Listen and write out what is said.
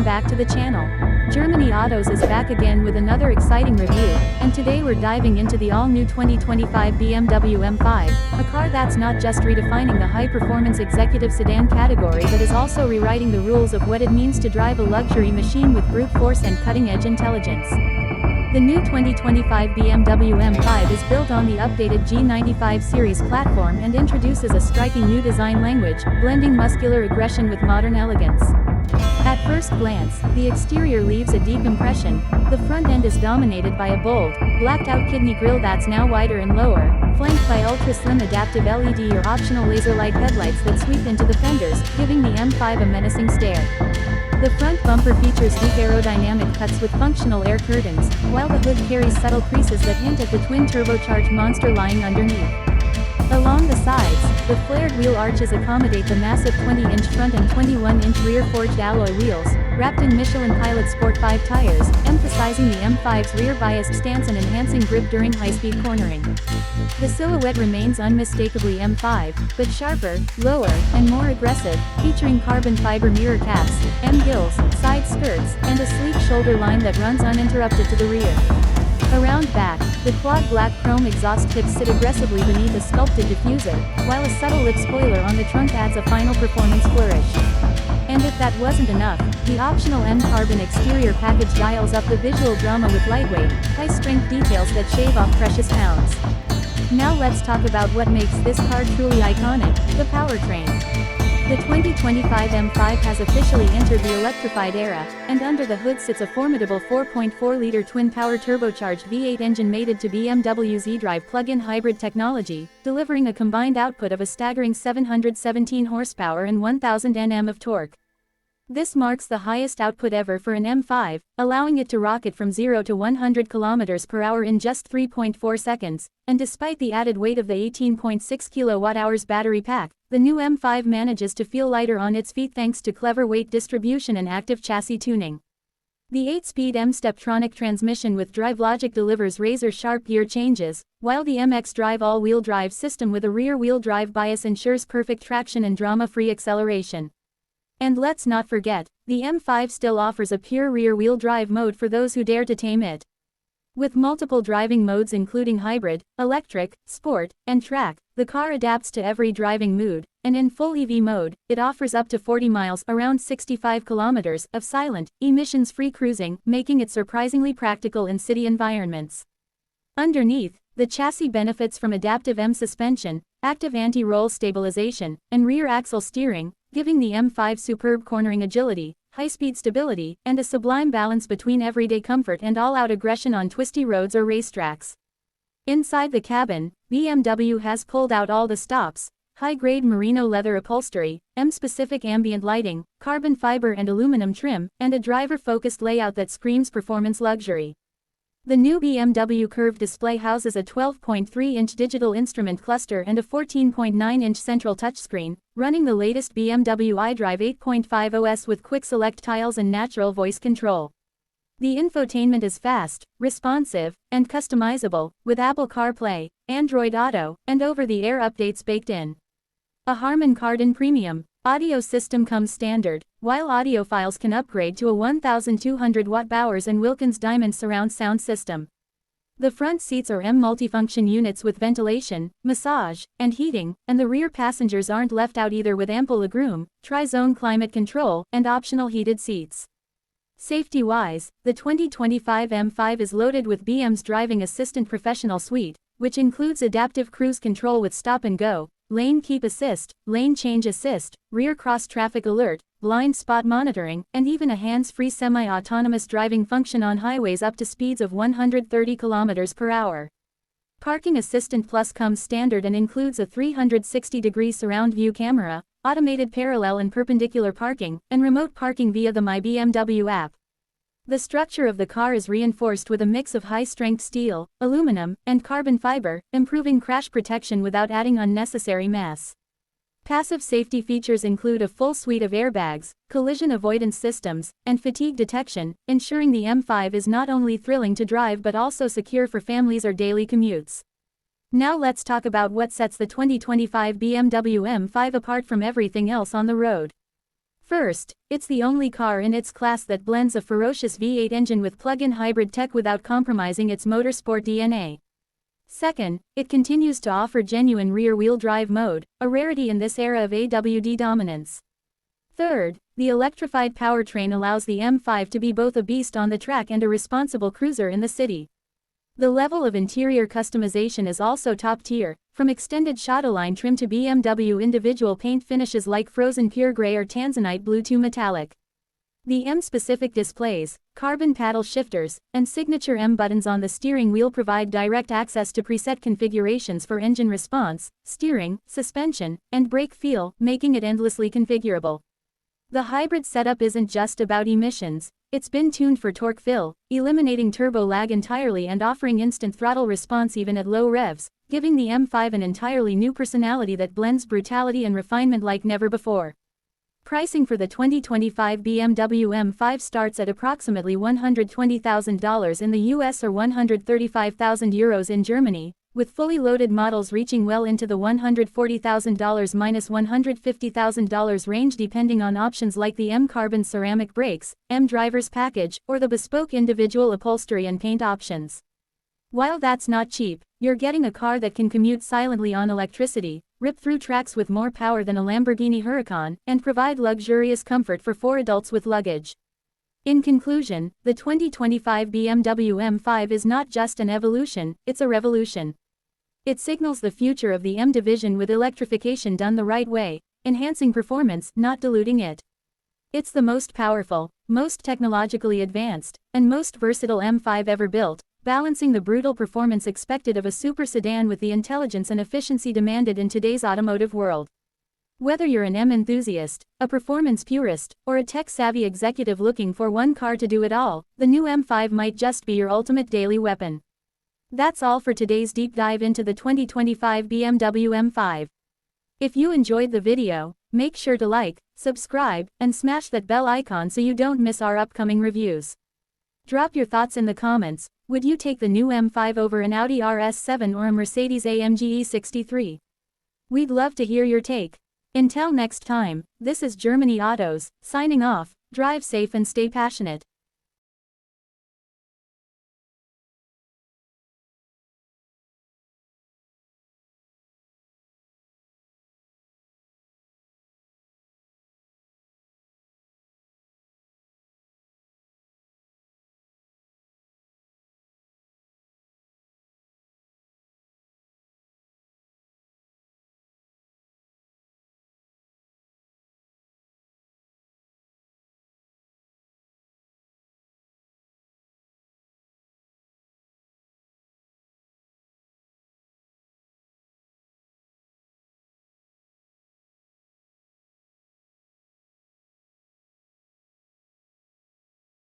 back to the channel. Germany Autos is back again with another exciting review, and today we're diving into the all-new 2025 BMW M5, a car that's not just redefining the high-performance executive sedan category but is also rewriting the rules of what it means to drive a luxury machine with brute force and cutting-edge intelligence. The new 2025 BMW M5 is built on the updated G95 series platform and introduces a striking new design language, blending muscular aggression with modern elegance. At first glance, the exterior leaves a deep impression. The front end is dominated by a bold, blacked-out kidney grille that's now wider and lower, flanked by ultra-slim adaptive LED or optional laser light headlights that sweep into the fenders, giving the M5 a menacing stare. The front bumper features deep aerodynamic cuts with functional air curtains, while the hood carries subtle creases that hint at the twin-turbocharged monster lying underneath. Along the sides, the flared wheel arches accommodate the massive 20-inch front and 21-inch rear forged alloy wheels, wrapped in Michelin Pilot Sport 5 tires, emphasizing the M5's rear-biased stance and enhancing grip during high-speed cornering. The silhouette remains unmistakably M5, but sharper, lower, and more aggressive, featuring carbon fiber mirror caps, M-gills, side skirts, and a sleek shoulder line that runs uninterrupted to the rear. Around back, the quad black chrome exhaust tips sit aggressively beneath a sculpted diffuser, while a subtle lip spoiler on the trunk adds a final performance flourish. And if that wasn't enough, the optional M-carbon exterior package dials up the visual drama with lightweight, high-strength details that shave off precious pounds. Now let's talk about what makes this car truly iconic, the powertrain. The 2025 M5 has officially entered the electrified era, and under the hood sits a formidable 4.4-liter twin-power turbocharged V8 engine mated to BMW's eDrive plug-in hybrid technology, delivering a combined output of a staggering 717 horsepower and 1000 Nm of torque. This marks the highest output ever for an M5, allowing it to rocket from 0 to 100 km/h in just 3.4 seconds, and despite the added weight of the 18.6 kWh battery pack, the new M5 manages to feel lighter on its feet thanks to clever weight distribution and active chassis tuning. The 8-speed M-Steptronic transmission with drive logic delivers razor-sharp gear changes, while the MX Drive all-wheel drive system with a rear-wheel drive bias ensures perfect traction and drama-free acceleration. And let's not forget, the M5 still offers a pure rear-wheel drive mode for those who dare to tame it. With multiple driving modes including hybrid, electric, sport, and track, the car adapts to every driving mood, and in full EV mode, it offers up to 40 miles around 65 kilometers of silent, emissions-free cruising, making it surprisingly practical in city environments. Underneath, the chassis benefits from adaptive M suspension, active anti-roll stabilization, and rear axle steering, giving the M5 superb cornering agility, high-speed stability, and a sublime balance between everyday comfort and all-out aggression on twisty roads or racetracks. Inside the cabin, BMW has pulled out all the stops: high-grade merino leather upholstery, M-specific ambient lighting, carbon fiber and aluminum trim, and a driver-focused layout that screams performance luxury. The new BMW curved display houses a 12.3-inch digital instrument cluster and a 14.9-inch central touchscreen, running the latest BMW iDrive 8.5 OS with quick select tiles and natural voice control. The infotainment is fast, responsive, and customizable, with Apple CarPlay, Android Auto, and over-the-air updates baked in. A Harman Kardon Premium audio system comes standard, while audiophiles can upgrade to a 1,200-watt Bowers & Wilkins Diamond surround sound system. The front seats are M multifunction units with ventilation, massage, and heating, and the rear passengers aren't left out either with ample legroom, tri-zone climate control, and optional heated seats. Safety-wise, the 2025 M5 is loaded with BM's Driving Assistant Professional Suite, which includes adaptive cruise control with stop and go, lane keep assist, lane change assist, rear cross-traffic alert, blind spot monitoring, and even a hands-free semi-autonomous driving function on highways up to speeds of 130 km/h. Parking Assistant Plus comes standard and includes a 360-degree surround view camera, automated parallel and perpendicular parking, and remote parking via the My BMW app. The structure of the car is reinforced with a mix of high-strength steel, aluminum, and carbon fiber, improving crash protection without adding unnecessary mass. Passive safety features include a full suite of airbags, collision avoidance systems, and fatigue detection, ensuring the M5 is not only thrilling to drive but also secure for families or daily commutes. Now let's talk about what sets the 2025 BMW M5 apart from everything else on the road. First, it's the only car in its class that blends a ferocious V8 engine with plug-in hybrid tech without compromising its motorsport DNA. Second, it continues to offer genuine rear-wheel drive mode, a rarity in this era of AWD dominance. Third, the electrified powertrain allows the M5 to be both a beast on the track and a responsible cruiser in the city. The level of interior customization is also top tier, from extended shadowline trim to BMW individual paint finishes like frozen pure gray or tanzanite blue to metallic. The M-specific displays, carbon paddle shifters, and signature M buttons on the steering wheel provide direct access to preset configurations for engine response, steering, suspension, and brake feel, making it endlessly configurable. The hybrid setup isn't just about emissions, it's been tuned for torque fill, eliminating turbo lag entirely and offering instant throttle response even at low revs, giving the M5 an entirely new personality that blends brutality and refinement like never before. Pricing for the 2025 BMW M5 starts at approximately $120,000 in the US or €135,000 in Germany, with fully loaded models reaching well into the $140,000 - $150,000 range depending on options like the M carbon ceramic brakes, M driver's package, or the bespoke individual upholstery and paint options. While that's not cheap, you're getting a car that can commute silently on electricity, rip through tracks with more power than a Lamborghini Huracan, and provide luxurious comfort for 4 adults with luggage. In conclusion, the 2025 BMW M5 is not just an evolution, it's a revolution. It signals the future of the M division with electrification done the right way, enhancing performance, not diluting it. It's the most powerful, most technologically advanced, and most versatile M5 ever built, balancing the brutal performance expected of a super sedan with the intelligence and efficiency demanded in today's automotive world. Whether you're an M enthusiast, a performance purist, or a tech-savvy executive looking for one car to do it all, the new M5 might just be your ultimate daily weapon. That's all for today's deep dive into the 2025 BMW M5. If you enjoyed the video, make sure to like, subscribe, and smash that bell icon so you don't miss our upcoming reviews. Drop your thoughts in the comments. Would you take the new M5 over an Audi RS7 or a Mercedes-AMG E63? We'd love to hear your take. Until next time, this is Germany Autos, signing off. Drive safe and stay passionate.